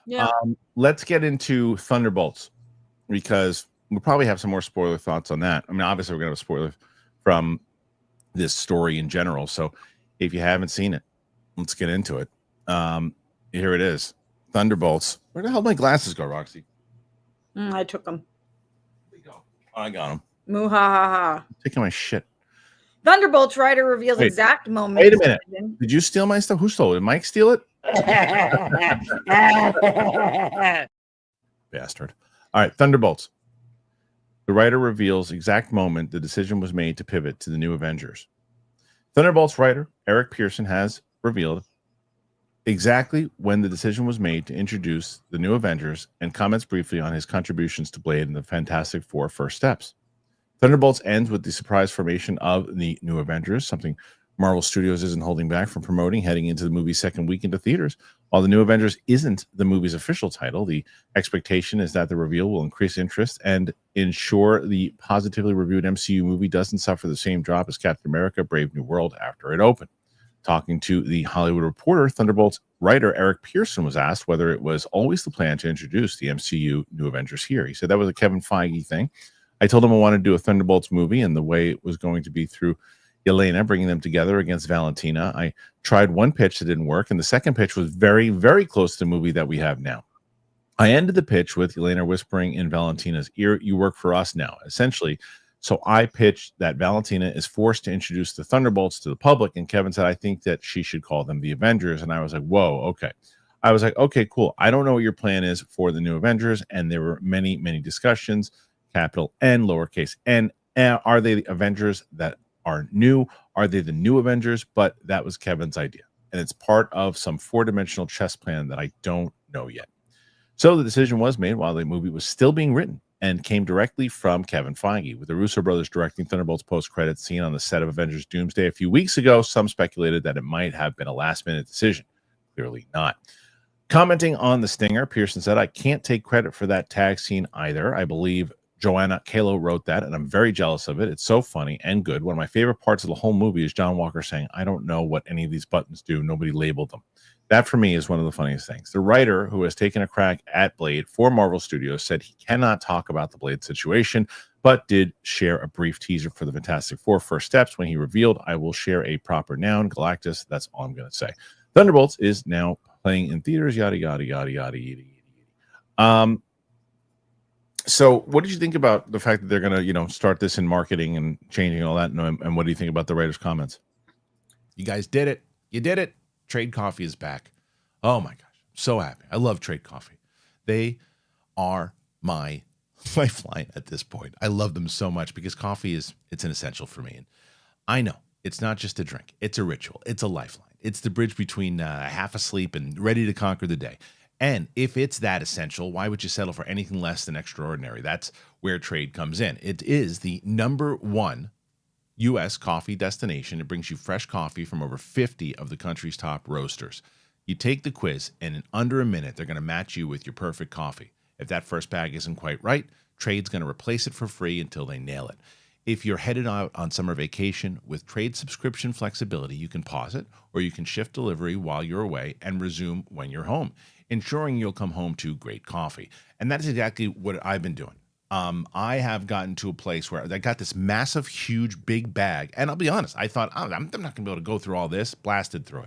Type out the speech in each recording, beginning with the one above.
Yeah. Let's get into Thunderbolts because we'll probably have some more spoiler thoughts on that. I mean, obviously, we're going to have spoilers from this story in general. So if you haven't seen it, let's get into it. Here it is. Thunderbolts. Where the hell did my glasses go, Roxy? I took them. I got them. Muhahaha. Taking my shit. Thunderbolts writer reveals Wait, exact moment. Wait a minute. Did you steal my stuff? Who stole it? Did Mike steal it? Bastard. All right, Thunderbolts. The writer reveals exact moment the decision was made to pivot to the new Avengers. Thunderbolts writer Eric Pearson has revealed exactly when the decision was made to introduce the new Avengers and comments briefly on his contributions to Blade and the Fantastic Four First Steps. Thunderbolts ends with the surprise formation of the new Avengers, something Marvel Studios isn't holding back from promoting heading into the movie's second week into theaters. While the new Avengers isn't the movie's official title, the expectation is that the reveal will increase interest and ensure the positively reviewed MCU movie doesn't suffer the same drop as Captain America Brave New World after it opened. Talking to the Hollywood Reporter, Thunderbolts writer Eric Pearson was asked whether it was always the plan to introduce the MCU New Avengers here. He said that was a Kevin Feige thing. I told him I wanted to do a Thunderbolts movie, and the way it was going to be through Yelena, bringing them together against Valentina. I tried one pitch that didn't work, and the second pitch was very, very close to the movie that we have now. I ended the pitch with Yelena whispering in Valentina's ear, "You work for us now," essentially. So I pitched that Valentina is forced to introduce the Thunderbolts to the public, and Kevin said, I think that she should call them the Avengers. And I was like, whoa, okay. I was like, okay, cool. I don't know what your plan is for the new Avengers, and there were many, many discussions, capital N, lowercase n. Are they the Avengers that are new? Are they the new Avengers? But that was Kevin's idea, and it's part of some four-dimensional chess plan that I don't know yet. So the decision was made while the movie was still being written and came directly from Kevin Feige. With the Russo brothers directing Thunderbolts post-credits scene on the set of Avengers Doomsday a few weeks ago, some speculated that it might have been a last-minute decision. Clearly not. Commenting on the stinger, Pearson said, I can't take credit for that tag scene either. I believe Joanna Kalo wrote that, and I'm very jealous of it. It's so funny and good. One of my favorite parts of the whole movie is John Walker saying, I don't know what any of these buttons do. Nobody labeled them. That, for me, is one of the funniest things. The writer who has taken a crack at Blade for Marvel Studios said he cannot talk about the Blade situation, but did share a brief teaser for the Fantastic Four First Steps when he revealed, I will share a proper noun, Galactus. That's all I'm going to say. Thunderbolts is now playing in theaters, yada, yada, yada, yada, yada, yada. So what did you think about the fact that they're going to, start this in marketing and changing all that? And what do you think about the writer's comments? You guys did it. You did it. Trade Coffee is back. Oh my gosh. So happy. I love Trade Coffee. They are my lifeline at this point. I love them so much because coffee it's an essential for me. And I know it's not just a drink. It's a ritual. It's a lifeline. It's the bridge between half asleep and ready to conquer the day. And if it's that essential, why would you settle for anything less than extraordinary? That's where Trade comes in. It is the #1 U.S. coffee destination. It brings you fresh coffee from over 50 of the country's top roasters. You take the quiz, and in under a minute, they're going to match you with your perfect coffee. If that first bag isn't quite right, Trade's going to replace it for free until they nail it. If you're headed out on summer vacation, with Trade subscription flexibility, you can pause it, or you can shift delivery while you're away and resume when you're home, ensuring you'll come home to great coffee. And that is exactly what I've been doing. I have gotten to a place where I got this massive, huge, big bag. And I'll be honest, I thought, I'm not going to be able to go through all this. Blasted through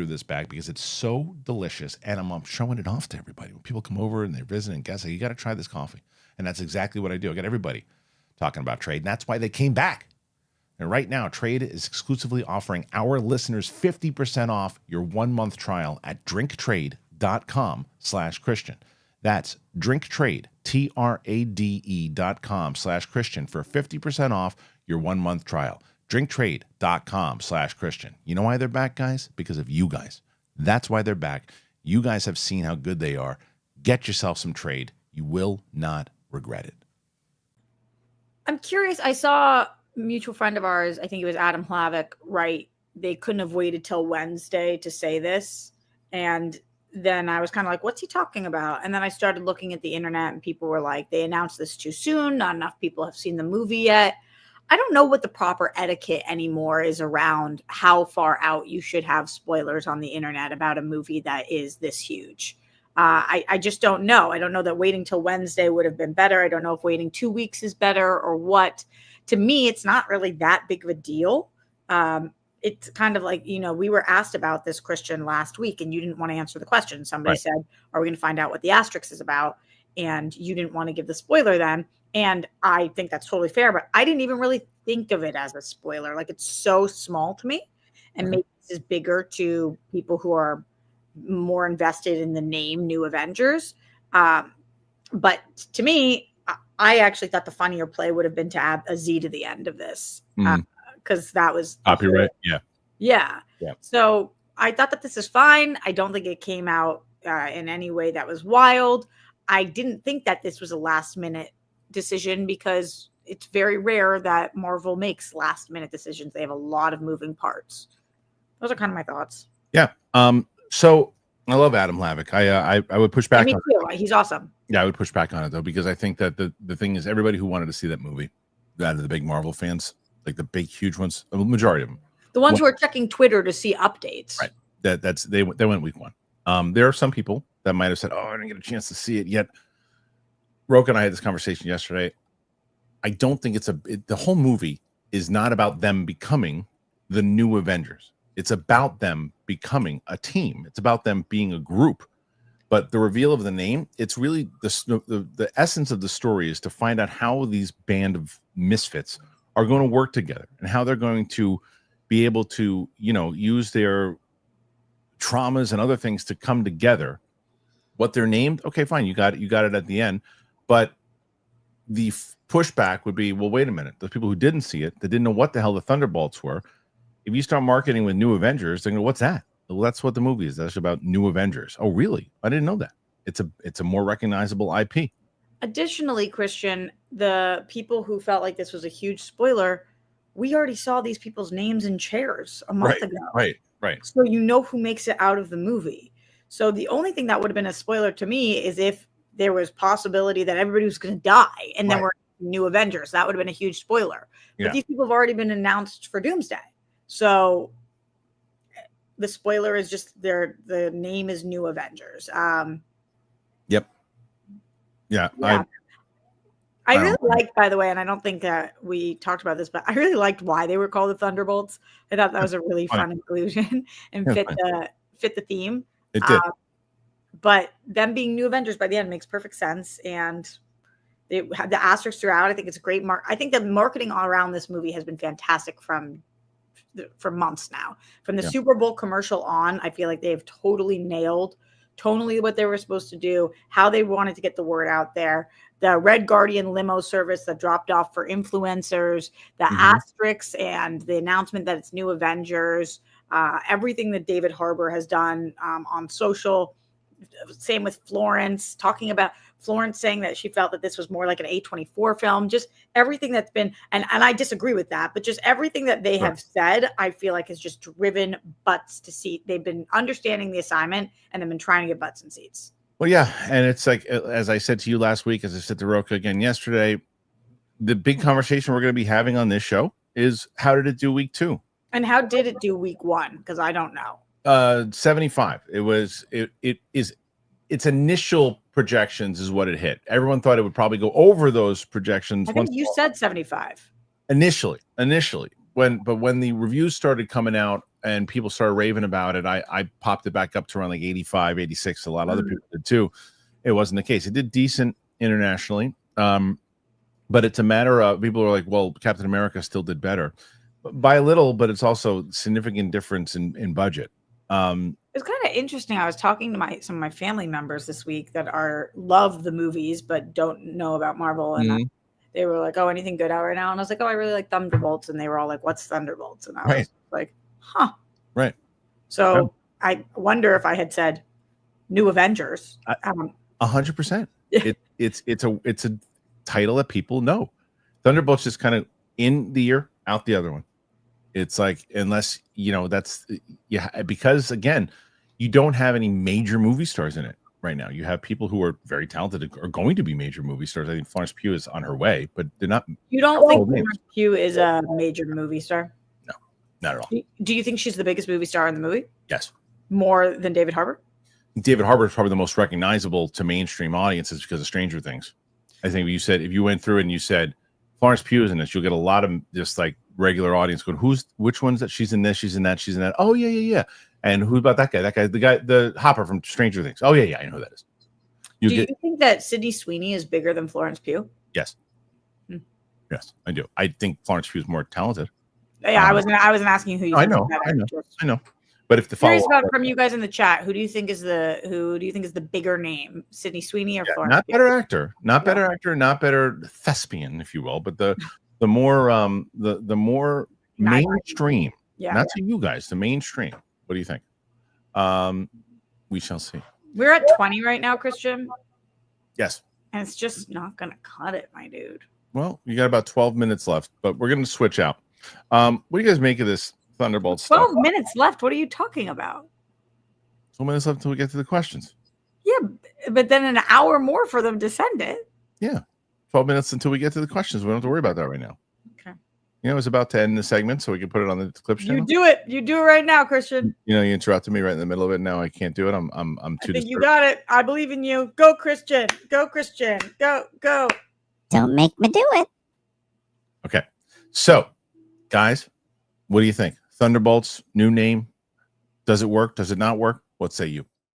this bag because it's so delicious. And I'm showing it off to everybody. When people come over and they visit and guess, you got to try this coffee. And that's exactly what I do. I got everybody talking about Trade. And that's why they came back. And right now, Trade is exclusively offering our listeners 50% off your 1-month trial at drinktrade.com/Kristian. That's drinktrade, TRADE.com/Kristian for 50% off your 1-month trial. Drinktrade.com/Kristian. You know why they're back, guys? Because of you guys. That's why they're back. You guys have seen how good they are. Get yourself some Trade. You will not regret it. I'm curious. I saw a mutual friend of ours, I think it was Adam Hlavik, right? They couldn't have waited till Wednesday to say this. And then I was kind of like, what's he talking about? And then I started looking at the internet and people were like, they announced this too soon. Not enough people have seen the movie yet. I don't know what the proper etiquette anymore is around how far out you should have spoilers on the internet about a movie that is this huge. I just don't know. I don't know that waiting till Wednesday would have been better. I don't know if waiting 2 weeks is better or what. To me, it's not really that big of a deal. It's kind of like, we were asked about this, Kristian, last week, and you didn't want to answer the question. Somebody Right. said, are we going to find out what the asterisk is about? And you didn't want to give the spoiler then. And I think that's totally fair, but I didn't even really think of it as a spoiler. Like, it's so small to me, and maybe this is bigger to people who are more invested in the name New Avengers. But to me, I actually thought the funnier play would have been to add a Z to the end of this, because that was Copyright. Yeah. Yeah. So I thought that this is fine. I don't think it came out in any way that was wild. I didn't think that this was a last minute decision, because it's very rare that Marvel makes last minute decisions. They have a lot of moving parts. Those are kind of my thoughts. Yeah. So I love Adam Lavick. I would push back Me on too. He's awesome. Yeah, I would push back on it though, because I think that the thing is, everybody who wanted to see that movie, out of the big Marvel fans, like the big huge ones, the majority of them, the ones who are checking Twitter to see updates, right? They went week one. There are some people that might have said, "Oh, I didn't get a chance to see it yet." Roke and I had this conversation yesterday. I don't think the whole movie is not about them becoming the new Avengers. It's about them becoming a team. It's about them being a group. But the reveal of the name, it's really the essence of the story is to find out how these band of misfits are going to work together, and how they're going to be able to, use their traumas and other things to come together. What they're named, okay, fine, you got it at the end. But the pushback would be, well, wait a minute. Those people who didn't see it, that didn't know what the hell the Thunderbolts were. If you start marketing with New Avengers, they're going to go, what's that? Well, that's what the movie is. That's about New Avengers. Oh, really? I didn't know that. It's a more recognizable IP. Additionally, Kristian, the people who felt like this was a huge spoiler, we already saw these people's names in chairs a month ago. Right. So who makes it out of the movie. So the only thing that would have been a spoiler to me is if there was possibility that everybody was going to die, and then we're New Avengers. That would have been a huge spoiler. But these people have already been announced for Doomsday. So the spoiler is just the name is New Avengers. Yep. Yeah. I really liked, by the way, and I don't think that we talked about this, but I really liked why they were called the Thunderbolts. I thought that was a really fun inclusion and fit the theme. It did. But them being New Avengers by the end makes perfect sense, and they have the asterisks throughout. I think it's a great I think the marketing all around this movie has been fantastic for months now. From the Super Bowl commercial on, I feel like they've totally nailed tonally what they were supposed to do, how they wanted to get the word out there. The Red Guardian limo service that dropped off for influencers, the asterisks, and the announcement that it's New Avengers, everything that David Harbour has done on social. Same with Florence, talking about Florence saying that she felt that this was more like an A24 film. Just everything that's been, and I disagree with that, but just everything that they have said, I feel like has just driven butts to seat. They've been understanding the assignment and they've been trying to get butts in seats. Well, yeah. And it's like, as I said to you last week, as I said to Roka again yesterday, the big conversation we're going to be having on this show is, how did it do week 2? And how did it do week 1? Because I don't know. 75. Its initial projections is what it hit. Everyone thought it would probably go over those projections. I think you said 75 initially, when the reviews started coming out and people started raving about it, I popped it back up to around like 85, 86. A lot of other people did too. It wasn't the case. It did decent internationally. But it's a matter of, people are like, well, Captain America still did better by a little, but it's also significant difference in budget. It's kind of interesting. I was talking to some of my family members this week that love the movies but don't know about Marvel, and they were like, "Oh, anything good out right now?" And I was like, "Oh, I really like Thunderbolts," and they were all like, "What's Thunderbolts?" And I was like, "Huh." Right. So I wonder if I had said New Avengers. 100%. It's a title that people know. Thunderbolts is kind of in the ear, out the other one. It's like, unless because again, you don't have any major movie stars in it right now. You have people who are very talented, are going to be major movie stars. I think Florence Pugh is on her way, but they're not. You don't think Florence Pugh is a major movie star? No, not at all. Do you think she's the biggest movie star in the movie? Yes. More than David Harbour? David Harbour is probably the most recognizable to mainstream audiences because of Stranger Things. I think you said if you went through and you said Florence Pugh is in this, you'll get a lot of just like regular audience going, which one's that? She's in this, she's in that, she's in that. Oh yeah. And who about that guy? That guy, the Hopper from Stranger Things. Oh yeah, I know who that is. Do you think that Sydney Sweeney is bigger than Florence Pugh? Yes. Yes, I do. I think Florence Pugh is more talented. Yeah, I wasn't asking who you. I know. But if the follow from you guys in the chat, who do you think is the bigger name, Sydney Sweeney or Florence? Not better actor, not better thespian, if you will, but the more mainstream. Yeah, not to you guys, the mainstream. What do you think? We shall see. We're at 20 right now, Kristian. Yes. And it's just not gonna cut it, my dude. Well, you got about 12 minutes left, but we're gonna switch out. What do you guys make of this Thunderbolts 12 stuff? minutes left. What are you talking about? 12 minutes left until we get to the questions. Yeah, but then an hour more for them to send it. Yeah. 12 minutes until we get to the questions. We don't have to worry about that right now. Okay. You know, it's about to end the segment, so we can put it on the clip channel. You do it. You do it right now, Kristian. You know, you interrupted me right in the middle of it. Now I can't do it. I'm too. I think you got it. I believe in you. Go, Kristian. Go, Kristian. Go. Don't make me do it. Okay. So, guys, what do you think? Thunderbolts, new name. Does it work? Does it not work? What say you?